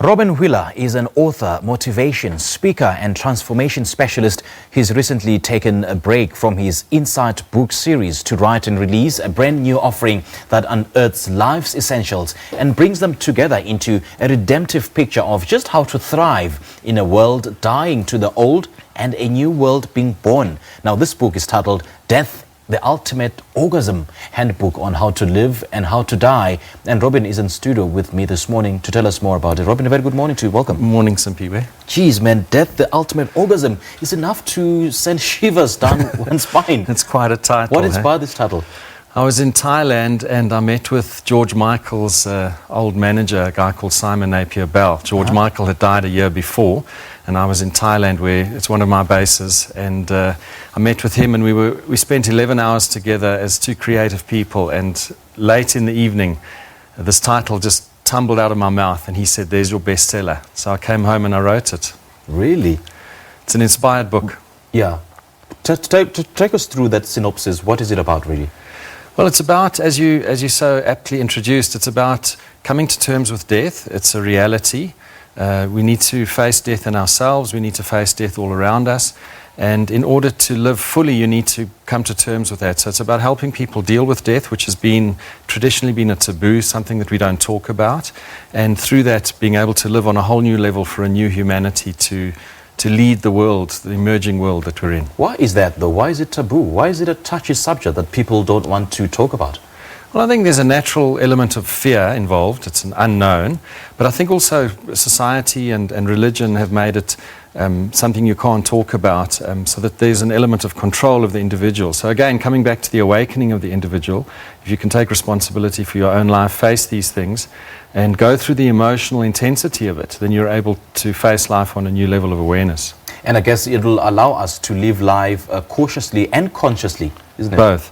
Robin Wheeler is an author, motivation speaker and transformation specialist. He's recently taken a break from his Insight book series to write and release a brand new offering that unearths life's essentials and brings them together into a redemptive picture of just how to thrive in a world dying to the old and a new world being born. Now, this book is titled Death, the Ultimate Orgasm, Handbook on How to Live and How to Die. And Robin is in studio with me this morning to tell us more about it. Robin, a very good morning to you. Welcome. Morning, Simpiwe. Geez, man, Death, the Ultimate Orgasm is enough to send shivers down one's spine. It's quite a title. What inspired this title? I was in Thailand and I met with George Michael's old manager, a guy called Simon Napier Bell. George Michael had died a year before, and I was in Thailand, where it's one of my bases, and I met with him, and we spent 11 hours together as two creative people. And late in the evening, this title just tumbled out of my mouth, and he said, "There's your bestseller." So I came home and I wrote it. Really? It's an inspired book. Yeah. Take us through that synopsis. What is it about, really? Well, it's about, as you so aptly introduced, it's about coming to terms with death. It's a reality. We need to face death in ourselves. We need to face death all around us. And in order to live fully, you need to come to terms with that. So it's about helping people deal with death, which has traditionally been a taboo, something that we don't talk about. And through that, being able to live on a whole new level for a new humanity to lead the world, the emerging world that we're in. Why is that, though? Why is it taboo? Why is it a touchy subject that people don't want to talk about? Well, I think there's a natural element of fear involved. It's an unknown. But I think also society and religion have made it something you can't talk about, so that there's an element of control of the individual. So again, coming back to the awakening of the individual, if you can take responsibility for your own life, face these things, and go through the emotional intensity of it, then you're able to face life on a new level of awareness. And I guess it will allow us to live life cautiously and consciously, isn't it? Both.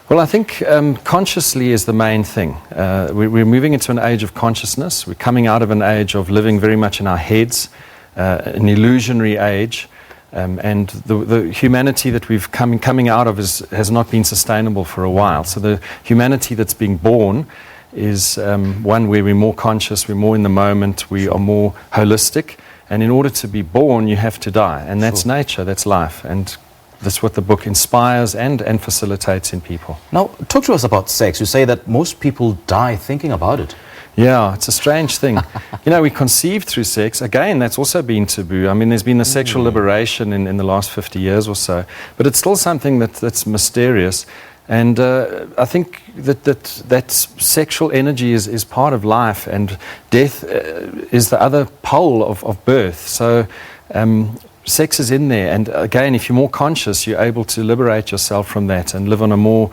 Well, I think consciously is the main thing. We're moving into an age of consciousness. We're coming out of an age of living very much in our heads, an illusionary age. And the humanity that we've coming out of has not been sustainable for a while. So the humanity that's being born is one where we're more conscious, we're more in the moment, we are more holistic. And in order to be born, you have to die. And that's nature, that's life. And that's what the book inspires and facilitates in people. Now, talk to us about sex. You say that most people die thinking about it. Yeah, it's a strange thing. You know, we conceive through sex. Again, that's also been taboo. I mean, there's been the sexual liberation in the last 50 years or so. But it's still something that's mysterious. And I think that sexual energy is part of life, and death is the other pole of birth. So sex is in there, and again, if you're more conscious, you're able to liberate yourself from that and live on a more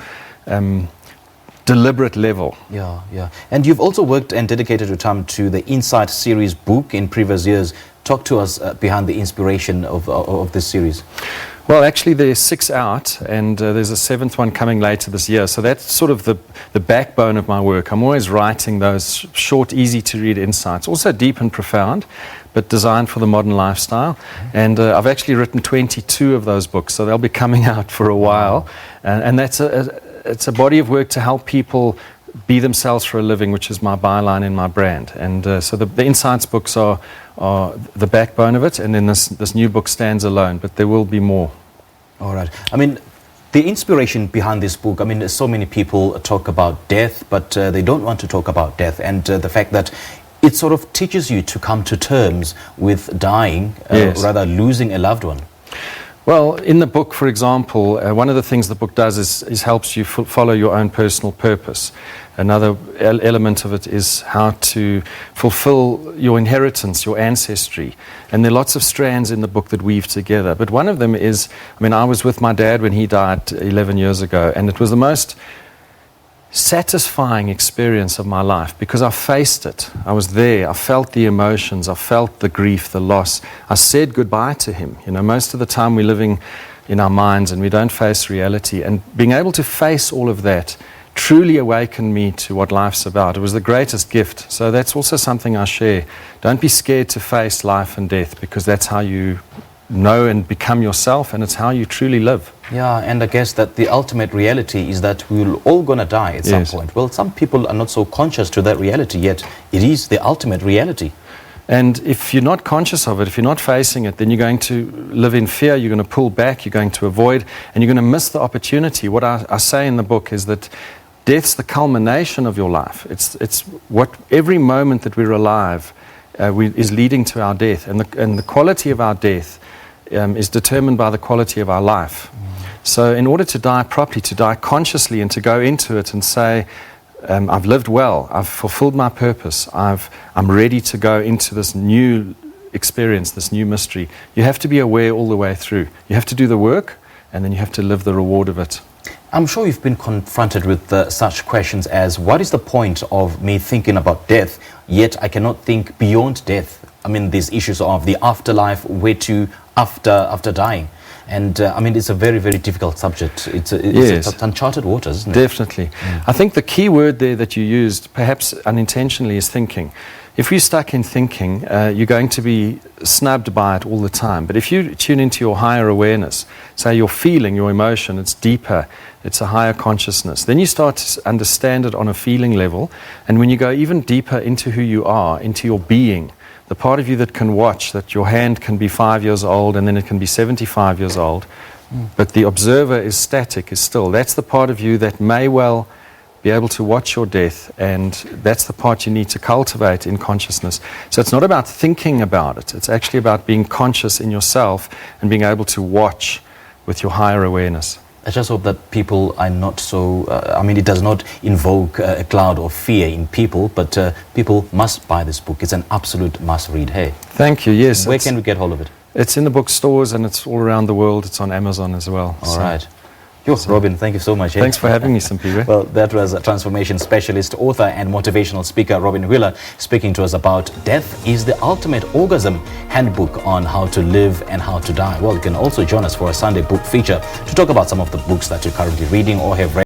deliberate level. Yeah. And you've also worked and dedicated your time to the Insight series book in previous years. Talk to us behind the inspiration of this series. Well, actually, there's 6 out, and there's a 7th one coming later this year. So that's sort of the backbone of my work. I'm always writing those short, easy-to-read insights, also deep and profound, but designed for the modern lifestyle. And I've actually written 22 of those books, so they'll be coming out for a while. And that's it's a body of work to help people be themselves for a living, which is my byline in my brand. And so the Insights books are the backbone of it, and then this new book stands alone, but there will be more. All right. I mean, the inspiration behind this book, I mean, so many people talk about death, but they don't want to talk about death, and the fact that it sort of teaches you to come to terms with dying, rather losing a loved one. Well, in the book, for example, one of the things the book does is helps you follow your own personal purpose. Another element of it is how to fulfill your inheritance, your ancestry. And there are lots of strands in the book that weave together. But one of them is, I mean, I was with my dad when he died 11 years ago, and it was the most satisfying experience of my life because I faced it. I was there. I felt the emotions. I felt the grief, the loss. I said goodbye to him. You know, most of the time we're living in our minds and we don't face reality. And being able to face all of that truly awakened me to what life's about. It was the greatest gift. So that's also something I share. Don't be scared to face life and death, because that's how you know and become yourself, and it's how you truly live. Yeah, and I guess that the ultimate reality is that we're all gonna die at some point. Well, some people are not so conscious to that reality yet. It is the ultimate reality. And if you're not conscious of it, if you're not facing it, then you're going to live in fear, you're going to pull back, you're going to avoid, and you're going to miss the opportunity. What I say in the book is that death's the culmination of your life. It's what every moment that we're alive is leading to our death. And the quality of our death is determined by the quality of our life. So in order to die properly, to die consciously and to go into it and say, I've lived well, I've fulfilled my purpose, I'm ready to go into this new experience, this new mystery, you have to be aware all the way through. You have to do the work, and then you have to live the reward of it. I'm sure you've been confronted with such questions as, what is the point of me thinking about death, yet I cannot think beyond death? I mean, these issues of the afterlife, where to after dying. And I mean, it's a very, very difficult subject. It's uncharted waters, isn't it? Definitely. I think the key word there that you used, perhaps unintentionally, is thinking. If you're stuck in thinking, you're going to be snubbed by it all the time. But if you tune into your higher awareness, say your feeling, your emotion, it's deeper, it's a higher consciousness, then you start to understand it on a feeling level. And when you go even deeper into who you are, into your being, the part of you that can watch, that your hand can be 5 years old and then it can be 75 years old, but the observer is static, is still. That's the part of you that may well be able to watch your death, and that's the part you need to cultivate in consciousness. So it's not about thinking about it, it's actually about being conscious in yourself and being able to watch with your higher awareness. I just hope that people are not so, I mean, it does not invoke a cloud of fear in people, but people must buy this book. It's an absolute must read. Hey. Thank you, yes. Where can we get hold of it? It's in the bookstores and it's all around the world. It's on Amazon as well. All right. Robin, thank you so much. Thanks for having me, Simpiwe. Well, that was a transformation specialist, author and motivational speaker, Robin Wheeler, speaking to us about Death is the Ultimate Orgasm, handbook on how to live and how to die. Well, you can also join us for a Sunday book feature to talk about some of the books that you're currently reading or have read.